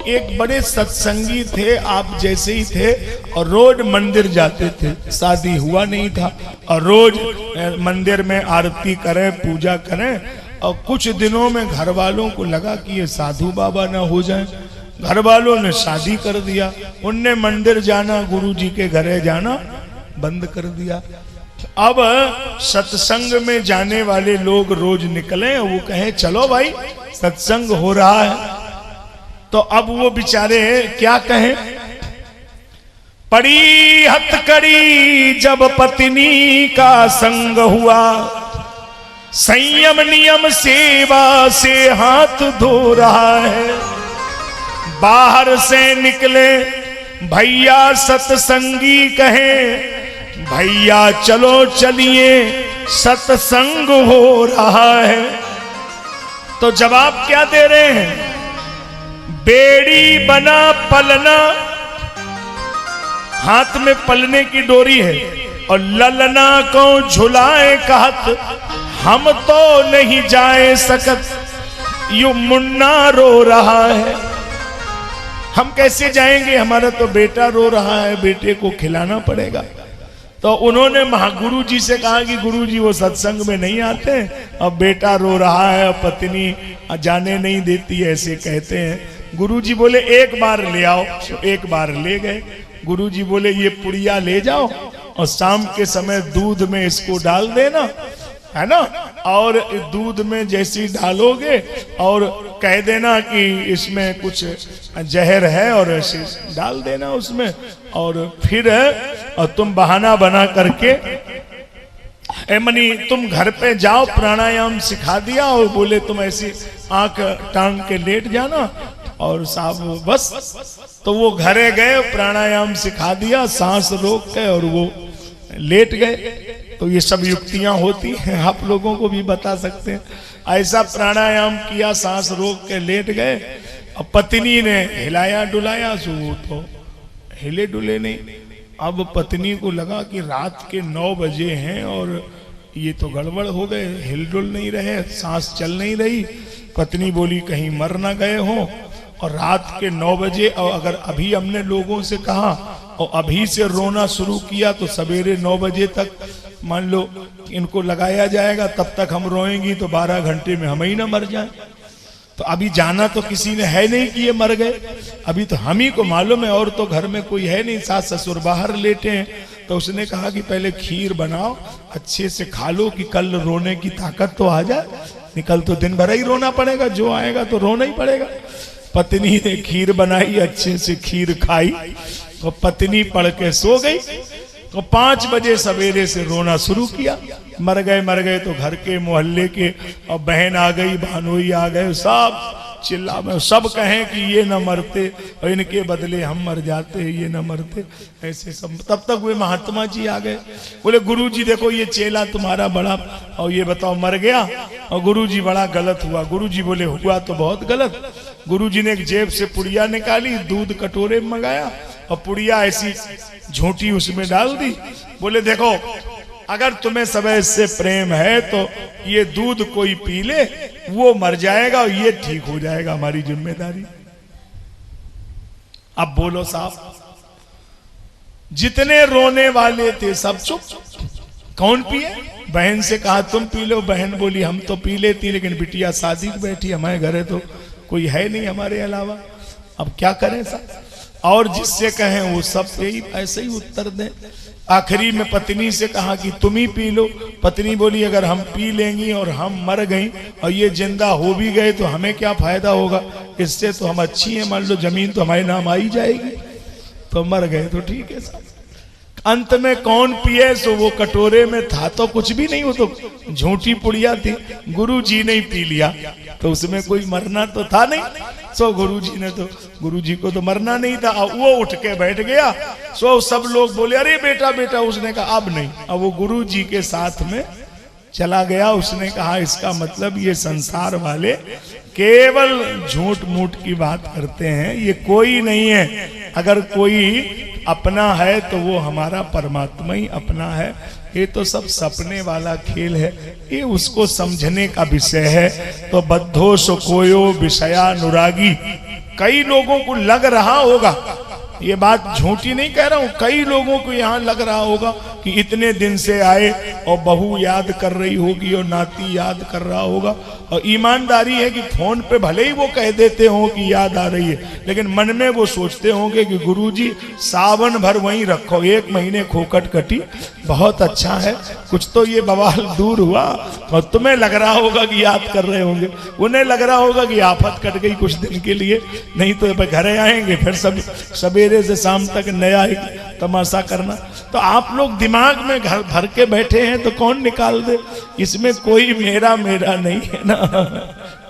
एक बड़े सत्संगी थे, आप जैसे ही थे, और रोज मंदिर जाते थे। शादी हुआ नहीं था और रोज मंदिर में आरती करें, पूजा करें। और कुछ दिनों में घर वालों को लगा कि ये साधु बाबा ना हो जाए। घर वालों ने शादी कर दिया, उनने मंदिर जाना, गुरु जी के घरे जाना बंद कर दिया। अब सत्संग में जाने वाले लोग रोज निकले, वो कहें चलो भाई सत्संग हो रहा है। तो अब वो बेचारे क्या कहें, पड़ी हथकड़ी जब पत्नी का संग हुआ, संयम नियम सेवा से हाथ धो रहा है। बाहर से निकले भैया सत्संगी कहें, भैया चलो चलिए सत्संग हो रहा है। तो जवाब क्या दे रहे हैं, बेड़ी बना पलना, हाथ में पलने की डोरी है, और ललना को झुलाए कहत, हम तो नहीं जाए सकत, यू मुन्ना रो रहा है। हम कैसे जाएंगे, हमारा तो बेटा रो रहा है, बेटे को खिलाना पड़ेगा। तो उन्होंने महागुरु जी से कहा कि गुरु जी वो सत्संग में नहीं आते, अब बेटा रो रहा है, पत्नी जाने नहीं देती, ऐसे कहते हैं। गुरु जी बोले एक बार ले आओ। तो एक बार ले गए। गुरु जी बोले ये पुड़िया ले जाओ और शाम के समय दूध में इसको डाल देना, है ना, और दूध में जैसी डालोगे और कह देना कि इसमें कुछ जहर है, और ऐसे डाल देना उसमें, और फिर और तुम बहाना बना करके मनी तुम घर पे जाओ, प्राणायाम सिखा दिया, और बोले तुम ऐसी आंख टांग के लेट जाना, और साहब बस। तो वो घरे गए, प्राणायाम सिखा दिया, सांस रोक के, और वो लेट गए। तो ये सब युक्तियां होती हैं, आप लोगों को भी बता सकते हैं। ऐसा प्राणायाम किया, सांस रोक के लेट गए, और पत्नी ने हिलाया डुलाया, सो वो तो हिले डुले नहीं। अब पत्नी को लगा कि रात के 9 बजे हैं और ये तो गड़बड़ हो गए, हिलडुल नहीं रहे, सांस चल नहीं रही। पत्नी बोली कहीं मर ना गए हो, और रात के 9 बजे, और अगर अभी हमने लोगों से कहा और अभी से रोना शुरू किया तो सवेरे 9 बजे तक मान लो इनको लगाया जाएगा, तब तक हम रोएंगी तो 12 घंटे में हम ही ना मर जाएं। तो अभी जाना तो किसी ने है नहीं कि ये मर गए, अभी तो हम ही को मालूम है, और तो घर में कोई है नहीं, सास ससुर बाहर लेटे हैं। तो उसने कहा कि पहले खीर बनाओ, अच्छे से खा लो कि कल रोने की ताकत तो आ जाए, निकल तो दिन भर ही रोना पड़ेगा, जो आएगा तो रोना ही पड़ेगा। पत्नी ने खीर बनाई, अच्छे से खीर खाई, तो पत्नी पढ़ के सो गई। तो 5 बजे सवेरे से रोना शुरू किया, मर गए तो घर के मोहल्ले के, और बहन आ गई, भानोई आ गए, सब चिल्ला में, सब कहें कि ये न मरते और इनके बदले हम मर जाते, ये न मरते, ऐसे सब। तब तक वे महात्मा जी आ गए, बोले गुरु जी देखो ये चेला तुम्हारा बड़ा, और ये बताओ मर गया। और गुरु जी बड़ा गलत हुआ। गुरु जी बोले हुआ तो बहुत गलत। गुरु जी ने एक जेब से पुड़िया निकाली, दूध कटोरे में मंगाया, और पुड़िया ऐसी झोंटी उसमें डाल दी। बोले देखो अगर तुम्हें समय से प्रेम है तो ये दूध कोई पी ले, वो मर जाएगा और ये ठीक हो जाएगा, हमारी जिम्मेदारी। अब बोलो साहब, जितने रोने वाले थे सब चुप। कौन पिए? बहन से कहा तुम पी लो, बहन बोली हम तो पी लेती, लेकिन बिटिया शादी की बैठी, हमारे घरे तो कोई है नहीं हमारे अलावा, अब क्या करें साहब। और जिससे कहें वो सब यही ऐसे ही उत्तर दें। आखिरी में पत्नी से कहा कि तुम ही पी लो। पत्नी बोली अगर हम पी लेंगी और हम मर गई और ये जिंदा हो भी गए तो हमें क्या फायदा होगा, इससे तो हम अच्छी हैं, मान लो जमीन तो हमारे नाम आई जाएगी। तो मर गए तो ठीक है साहब। अंत में कौन पिए? सो वो कटोरे में था तो कुछ भी नहीं, वो तो झूठी पुड़िया थी, गुरु जी ने पी लिया, तो उसमें कोई मरना तो था नहीं। सो गुरु जी को तो मरना नहीं था, वो उठ के बैठ गया। सो सब लोग बोले अरे बेटा बेटा, उसने कहा अब नहीं, अब वो गुरु जी के साथ में चला गया। उसने कहा इसका मतलब ये संसार वाले केवल झूठ मूठ की बात करते हैं, ये कोई नहीं है। अगर कोई अपना है तो वो हमारा परमात्मा ही अपना है, ये तो सब सपने वाला खेल है, ये उसको समझने का विषय है। तो बद्धो सो कोयो विषयानुरागी, कई लोगों को लग रहा होगा, ये बात झूठी नहीं कह रहा हूं, कई लोगों को यहां लग रहा होगा कि इतने दिन से आए और बहू याद कर रही होगी और नाती याद कर रहा होगा। और ईमानदारी है कि फोन पे भले ही वो कह देते हो कि याद आ रही है, लेकिन मन में वो सोचते होंगे कि गुरुजी सावन भर वहीं रखो, 1 महीने खोखट कटी, बहुत अच्छा है, कुछ तो ये बवाल दूर हुआ। और तुम्हें लग रहा होगा कि याद कर रहे होंगे, उन्हें लग रहा होगा कि आफत कट गई कुछ दिन के लिए, नहीं तो घरे आएंगे फिर सब सवेरे से शाम तक नया तमाशा करना। तो आप लोग दिमाग में घर भर के बैठे हैं तो कौन निकाल दे, इसमें कोई मेरा नहीं है ना।